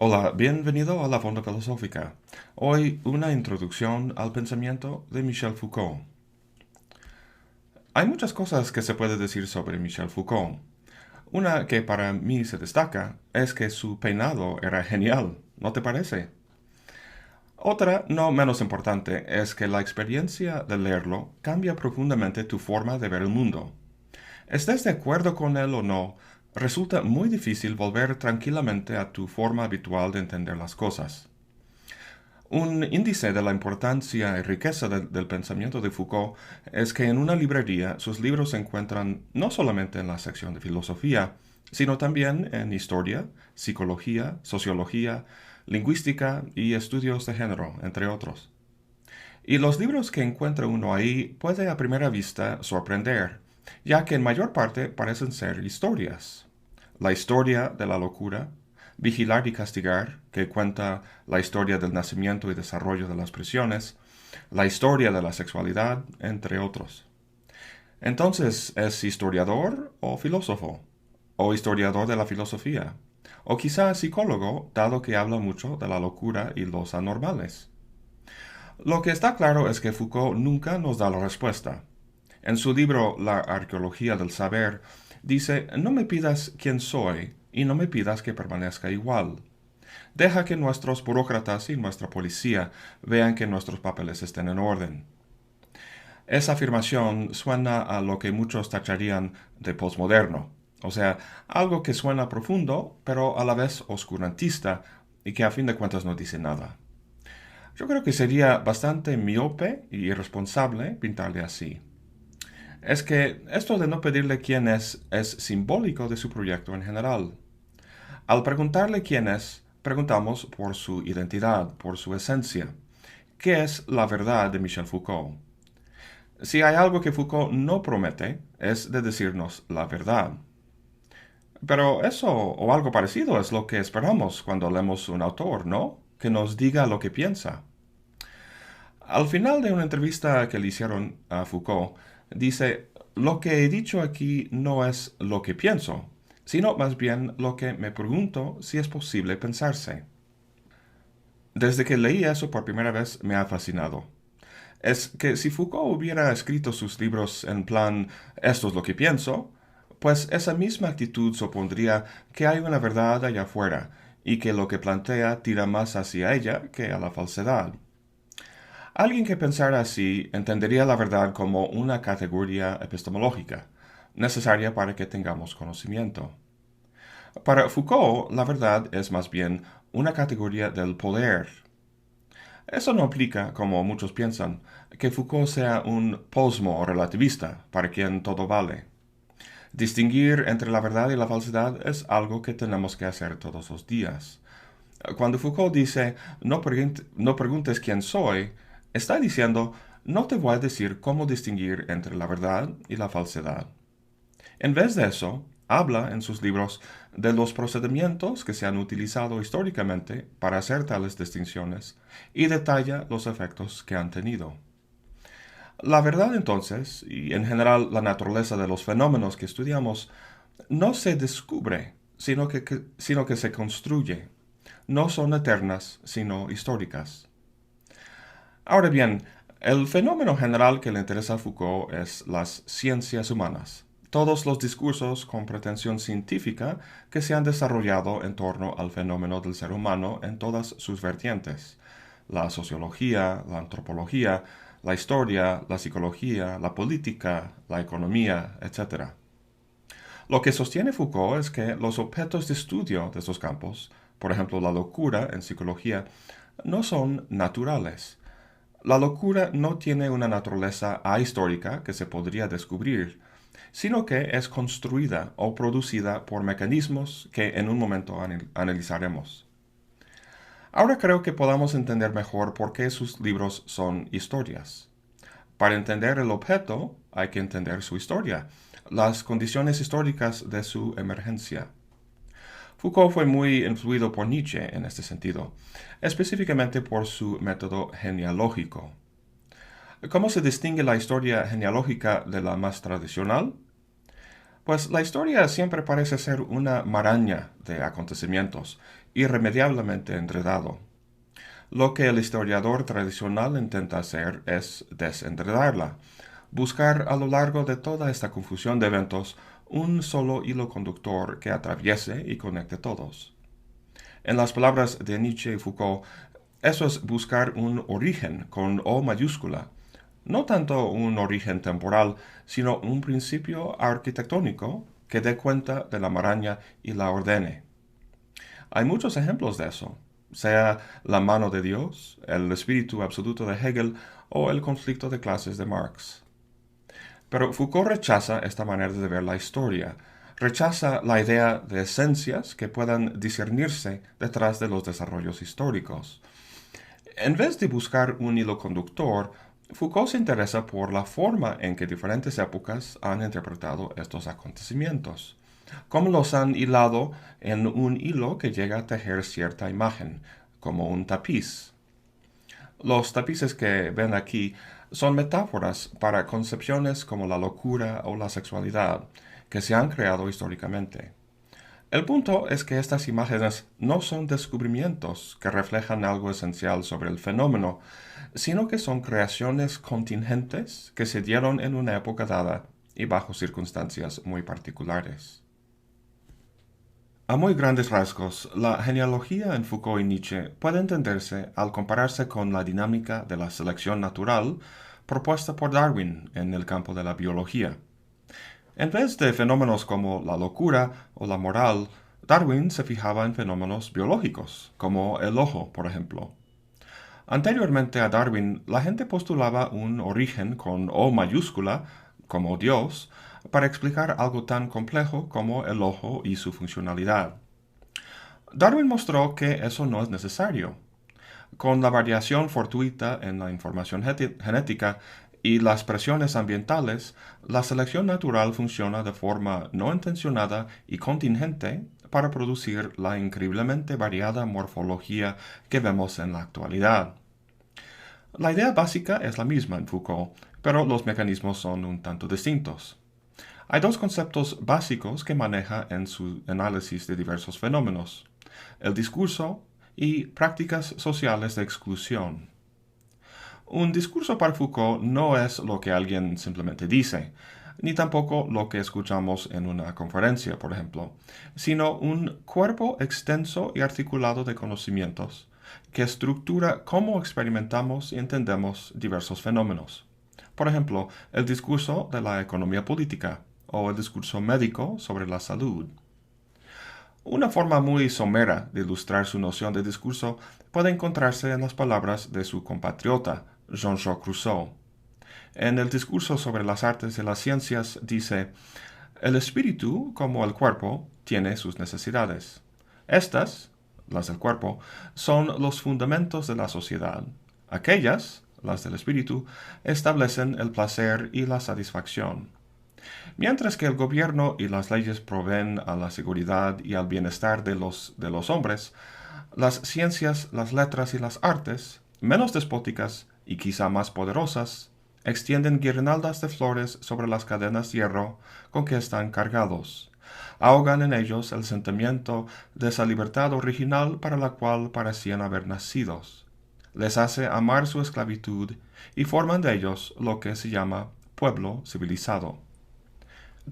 Hola, bienvenido a la Fonda Filosófica. Hoy una introducción al pensamiento de Michel Foucault. Hay muchas cosas que se puede decir sobre Michel Foucault. Una que para mí se destaca es que su peinado era genial, ¿no te parece? Otra, no menos importante, es que la experiencia de leerlo cambia profundamente tu forma de ver el mundo. Estés de acuerdo con él o no, resulta muy difícil volver tranquilamente a tu forma habitual de entender las cosas. Un índice de la importancia y riqueza del pensamiento de Foucault es que en una librería sus libros se encuentran no solamente en la sección de filosofía, sino también en historia, psicología, sociología, lingüística y estudios de género, entre otros. Y los libros que encuentra uno ahí puede a primera vista sorprender, ya que en mayor parte parecen ser historias. La historia de la locura, Vigilar y castigar, que cuenta la historia del nacimiento y desarrollo de las prisiones, la historia de la sexualidad, entre otros. Entonces, ¿es historiador o filósofo? ¿O historiador de la filosofía? ¿O quizá psicólogo, dado que habla mucho de la locura y los anormales? Lo que está claro es que Foucault nunca nos da la respuesta. En su libro La arqueología del saber, dice, no me pidas quién soy y no me pidas que permanezca igual. Deja que nuestros burócratas y nuestra policía vean que nuestros papeles estén en orden. Esa afirmación suena a lo que muchos tacharían de posmoderno, o sea, algo que suena profundo, pero a la vez oscurantista y que a fin de cuentas no dice nada. Yo creo que sería bastante miope y irresponsable pintarle así. Es que esto de no pedirle quién es simbólico de su proyecto en general. Al preguntarle quién es, preguntamos por su identidad, por su esencia. ¿Qué es la verdad de Michel Foucault? Si hay algo que Foucault no promete, es de decirnos la verdad. Pero eso o algo parecido es lo que esperamos cuando leemos un autor, ¿no? Que nos diga lo que piensa. Al final de una entrevista que le hicieron a Foucault, dice, lo que he dicho aquí no es lo que pienso, sino más bien lo que me pregunto si es posible pensarse. Desde que leí eso por primera vez me ha fascinado. Es que si Foucault hubiera escrito sus libros en plan, esto es lo que pienso, pues esa misma actitud supondría que hay una verdad allá afuera y que lo que plantea tira más hacia ella que a la falsedad. Alguien que pensara así entendería la verdad como una categoría epistemológica, necesaria para que tengamos conocimiento. Para Foucault, la verdad es más bien una categoría del poder. Eso no implica, como muchos piensan, que Foucault sea un posmo relativista, para quien todo vale. Distinguir entre la verdad y la falsedad es algo que tenemos que hacer todos los días. Cuando Foucault dice no preguntes quién soy, está diciendo no te voy a decir cómo distinguir entre la verdad y la falsedad. En vez de eso, habla en sus libros de los procedimientos que se han utilizado históricamente para hacer tales distinciones y detalla los efectos que han tenido. La verdad entonces, y en general la naturaleza de los fenómenos que estudiamos, no se descubre, sino que se construye. No son eternas, sino históricas. Ahora bien, el fenómeno general que le interesa a Foucault es las ciencias humanas, todos los discursos con pretensión científica que se han desarrollado en torno al fenómeno del ser humano en todas sus vertientes, la sociología, la antropología, la historia, la psicología, la política, la economía, etc. Lo que sostiene Foucault es que los objetos de estudio de estos campos, por ejemplo la locura en psicología, no son naturales. La locura no tiene una naturaleza ahistórica que se podría descubrir, sino que es construida o producida por mecanismos que en un momento analizaremos. Ahora creo que podamos entender mejor por qué sus libros son historias. Para entender el objeto hay que entender su historia, las condiciones históricas de su emergencia. Foucault fue muy influido por Nietzsche en este sentido, específicamente por su método genealógico. ¿Cómo se distingue la historia genealógica de la más tradicional? Pues la historia siempre parece ser una maraña de acontecimientos, irremediablemente enredado. Lo que el historiador tradicional intenta hacer es desenredarla, buscar a lo largo de toda esta confusión de eventos un solo hilo conductor que atraviese y conecte todos. En las palabras de Nietzsche y Foucault, eso es buscar un origen con O mayúscula, no tanto un origen temporal, sino un principio arquitectónico que dé cuenta de la maraña y la ordene. Hay muchos ejemplos de eso, sea la mano de Dios, el espíritu absoluto de Hegel o el conflicto de clases de Marx. Pero Foucault rechaza esta manera de ver la historia, rechaza la idea de esencias que puedan discernirse detrás de los desarrollos históricos. En vez de buscar un hilo conductor, Foucault se interesa por la forma en que diferentes épocas han interpretado estos acontecimientos, cómo los han hilado en un hilo que llega a tejer cierta imagen, como un tapiz. Los tapices que ven aquí son metáforas para concepciones como la locura o la sexualidad, que se han creado históricamente. El punto es que estas imágenes no son descubrimientos que reflejan algo esencial sobre el fenómeno, sino que son creaciones contingentes que se dieron en una época dada y bajo circunstancias muy particulares. A muy grandes rasgos, la genealogía en Foucault y Nietzsche puede entenderse al compararse con la dinámica de la selección natural propuesta por Darwin en el campo de la biología. En vez de fenómenos como la locura o la moral, Darwin se fijaba en fenómenos biológicos, como el ojo, por ejemplo. Anteriormente a Darwin, la gente postulaba un origen con O mayúscula, como Dios, para explicar algo tan complejo como el ojo y su funcionalidad. Darwin mostró que eso no es necesario. Con la variación fortuita en la información genética y las presiones ambientales, la selección natural funciona de forma no intencionada y contingente para producir la increíblemente variada morfología que vemos en la actualidad. La idea básica es la misma en Foucault, pero los mecanismos son un tanto distintos. Hay dos conceptos básicos que maneja en su análisis de diversos fenómenos: el discurso y prácticas sociales de exclusión. Un discurso para Foucault no es lo que alguien simplemente dice, ni tampoco lo que escuchamos en una conferencia, por ejemplo, sino un cuerpo extenso y articulado de conocimientos que estructura cómo experimentamos y entendemos diversos fenómenos. Por ejemplo, el discurso de la economía política o el discurso médico sobre la salud. Una forma muy somera de ilustrar su noción de discurso puede encontrarse en las palabras de su compatriota, Jean-Jacques Rousseau. En el discurso sobre las artes y las ciencias dice: el espíritu, como el cuerpo, tiene sus necesidades. Estas, las del cuerpo, son los fundamentos de la sociedad. Aquellas, las del espíritu, establecen el placer y la satisfacción. Mientras que el gobierno y las leyes proveen a la seguridad y al bienestar de los hombres, las ciencias, las letras y las artes, menos despóticas y quizá más poderosas, extienden guirnaldas de flores sobre las cadenas de hierro con que están cargados. Ahogan en ellos el sentimiento de esa libertad original para la cual parecían haber nacidos. Les hace amar su esclavitud y forman de ellos lo que se llama pueblo civilizado.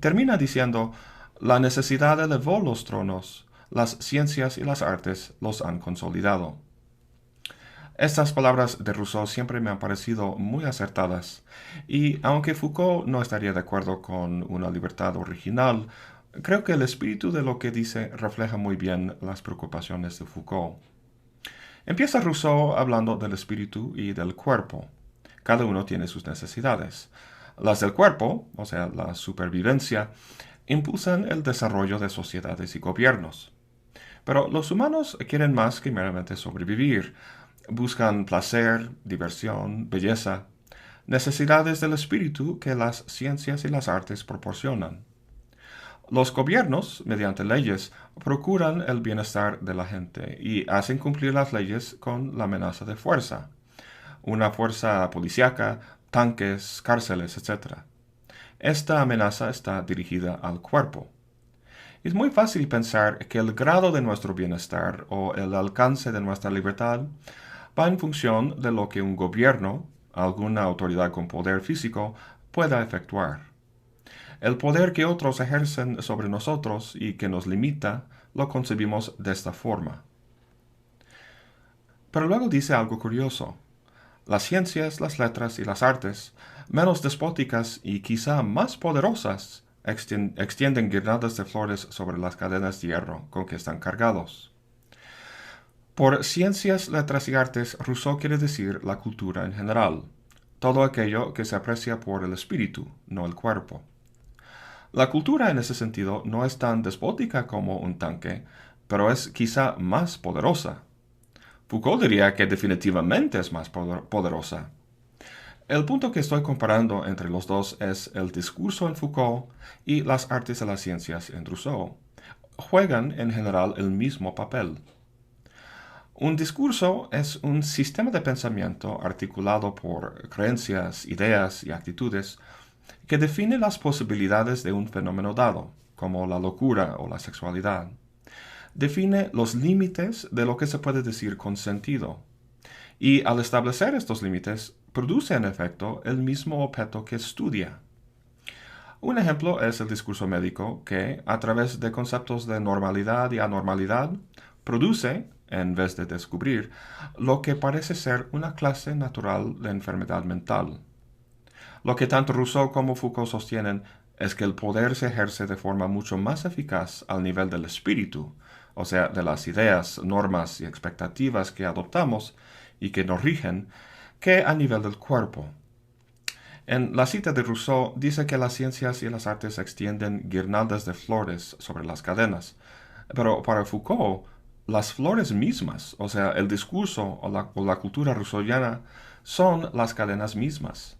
Termina diciendo: la necesidad elevó los tronos, las ciencias y las artes los han consolidado. Estas palabras de Rousseau siempre me han parecido muy acertadas, y aunque Foucault no estaría de acuerdo con una libertad original, creo que el espíritu de lo que dice refleja muy bien las preocupaciones de Foucault. Empieza Rousseau hablando del espíritu y del cuerpo. Cada uno tiene sus necesidades. Las del cuerpo, o sea, la supervivencia, impulsan el desarrollo de sociedades y gobiernos. Pero los humanos quieren más que meramente sobrevivir. Buscan placer, diversión, belleza, necesidades del espíritu que las ciencias y las artes proporcionan. Los gobiernos, mediante leyes, procuran el bienestar de la gente y hacen cumplir las leyes con la amenaza de fuerza, una fuerza policíaca, tanques, cárceles, etc. Esta amenaza está dirigida al cuerpo. Es muy fácil pensar que el grado de nuestro bienestar o el alcance de nuestra libertad va en función de lo que un gobierno, alguna autoridad con poder físico, pueda efectuar. El poder que otros ejercen sobre nosotros y que nos limita, lo concebimos de esta forma. Pero luego dice algo curioso. Las ciencias, las letras y las artes, menos despóticas y quizá más poderosas, extienden guirnaldas de flores sobre las cadenas de hierro con que están cargados. Por ciencias, letras y artes, Rousseau quiere decir la cultura en general, todo aquello que se aprecia por el espíritu, no el cuerpo. La cultura en ese sentido no es tan despótica como un tanque, pero es quizá más poderosa. Foucault diría que definitivamente es más poderosa. El punto que estoy comparando entre los dos es el discurso en Foucault y las artes de las ciencias en Rousseau. Juegan en general el mismo papel. Un discurso es un sistema de pensamiento articulado por creencias, ideas y actitudes que define las posibilidades de un fenómeno dado, como la locura o la sexualidad. Define los límites de lo que se puede decir con sentido. Y al establecer estos límites, produce en efecto el mismo objeto que estudia. Un ejemplo es el discurso médico que, a través de conceptos de normalidad y anormalidad, produce, en vez de descubrir, lo que parece ser una clase natural de enfermedad mental. Lo que tanto Rousseau como Foucault sostienen es que el poder se ejerce de forma mucho más eficaz al nivel del espíritu, o sea, de las ideas, normas y expectativas que adoptamos y que nos rigen, que a nivel del cuerpo. En la cita de Rousseau dice que las ciencias y las artes extienden guirnaldas de flores sobre las cadenas, pero para Foucault, las flores mismas, o sea, el discurso o la cultura rousseauiana, son las cadenas mismas.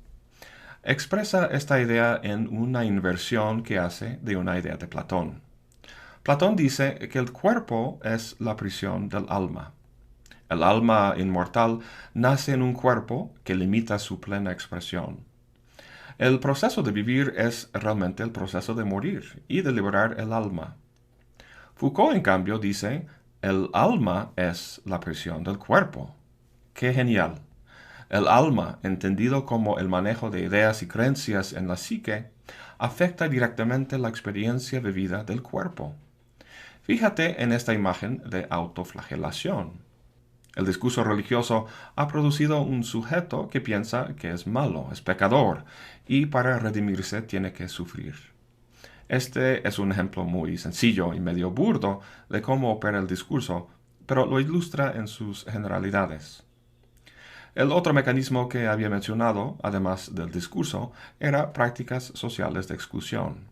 Expresa esta idea en una inversión que hace de una idea de Platón. Platón dice que el cuerpo es la prisión del alma. El alma inmortal nace en un cuerpo que limita su plena expresión. El proceso de vivir es realmente el proceso de morir y de liberar el alma. Foucault, en cambio, dice, el alma es la prisión del cuerpo. ¡Qué genial! El alma, entendido como el manejo de ideas y creencias en la psique, afecta directamente la experiencia vivida del cuerpo. Fíjate en esta imagen de autoflagelación. El discurso religioso ha producido un sujeto que piensa que es malo, es pecador, y para redimirse tiene que sufrir. Este es un ejemplo muy sencillo y medio burdo de cómo opera el discurso, pero lo ilustra en sus generalidades. El otro mecanismo que había mencionado, además del discurso, era prácticas sociales de exclusión.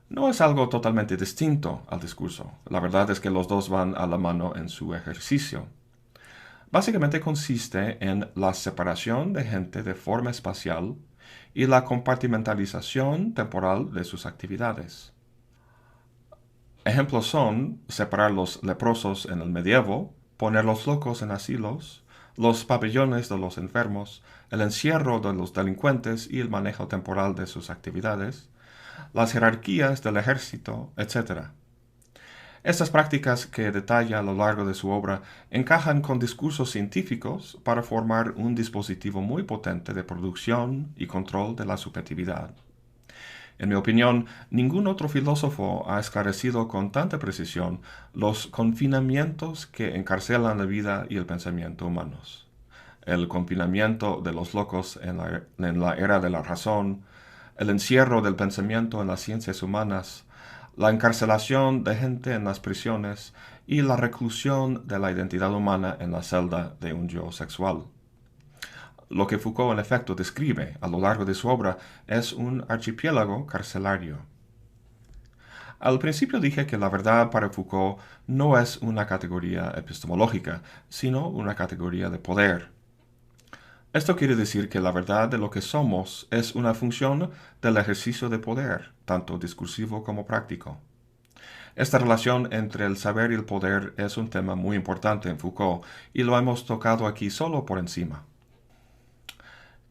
No es algo totalmente distinto al discurso. La verdad es que los dos van a la mano en su ejercicio. Básicamente consiste en la separación de gente de forma espacial y la compartimentalización temporal de sus actividades. Ejemplos son separar los leprosos en el medievo, poner los locos en asilos, los pabellones de los enfermos, el encierro de los delincuentes y el manejo temporal de sus actividades, las jerarquías del ejército, etc. Estas prácticas que detalla a lo largo de su obra encajan con discursos científicos para formar un dispositivo muy potente de producción y control de la subjetividad. En mi opinión, ningún otro filósofo ha esclarecido con tanta precisión los confinamientos que encarcelan la vida y el pensamiento humanos. El confinamiento de los locos en la era de la razón, el encierro del pensamiento en las ciencias humanas, la encarcelación de gente en las prisiones y la reclusión de la identidad humana en la celda de un yo sexual. Lo que Foucault en efecto describe a lo largo de su obra es un archipiélago carcelario. Al principio dije que la verdad para Foucault no es una categoría epistemológica, sino una categoría de poder. Esto quiere decir que la verdad de lo que somos es una función del ejercicio de poder, tanto discursivo como práctico. Esta relación entre el saber y el poder es un tema muy importante en Foucault y lo hemos tocado aquí solo por encima.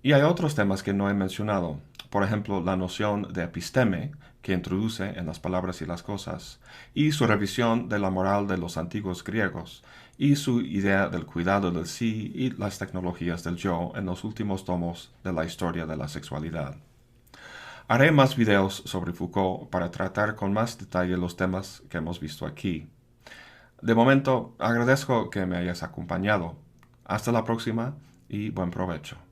Y hay otros temas que no he mencionado. por ejemplo, la noción de episteme, que introduce en las palabras y las cosas, y su revisión de la moral de los antiguos griegos, y su idea del cuidado del sí y las tecnologías del yo en los últimos tomos de la historia de la sexualidad. Haré más videos sobre Foucault para tratar con más detalle los temas que hemos visto aquí. De momento, agradezco que me hayas acompañado. Hasta la próxima y buen provecho.